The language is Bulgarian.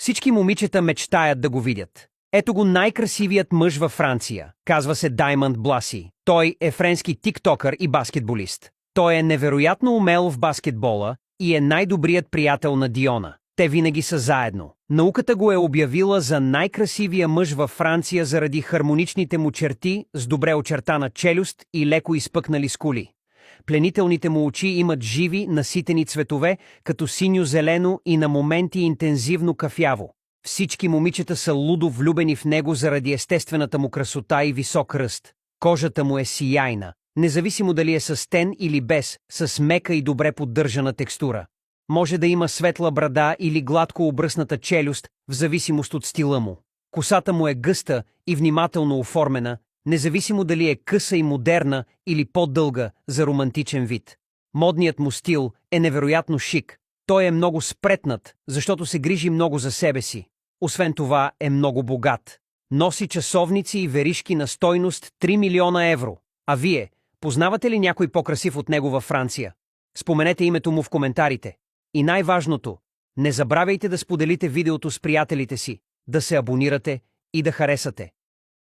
Всички момичета мечтаят да го видят. Ето го най-красивият мъж във Франция. Казва се Даймонд Бласи. Той е френски тиктокър и баскетболист. Той е невероятно умел в баскетбола и е най-добрият приятел на Диона. Те винаги са заедно. Науката го е обявила за най-красивия мъж във Франция заради хармоничните му черти с добре очертана челюст и леко изпъкнали скули. Пленителните му очи имат живи, наситени цветове, като синьо-зелено и на моменти интензивно кафяво. Всички момичета са лудо влюбени в него заради естествената му красота и висок ръст. Кожата му е сияйна, независимо дали е с тен или без, с мека и добре поддържана текстура. Може да има светла брада или гладко обръсната челюст, в зависимост от стила му. Косата му е гъста и внимателно оформена, независимо дали е къса и модерна или по-дълга за романтичен вид. Модният му стил е невероятно шик. Той е много спретнат, защото се грижи много за себе си. Освен това е много богат. Носи часовници и веришки на стойност 3 милиона евро. А вие, познавате ли някой по-красив от него във Франция? Споменете името му в коментарите. И най-важното, не забравяйте да споделите видеото с приятелите си, да се абонирате и да харесате.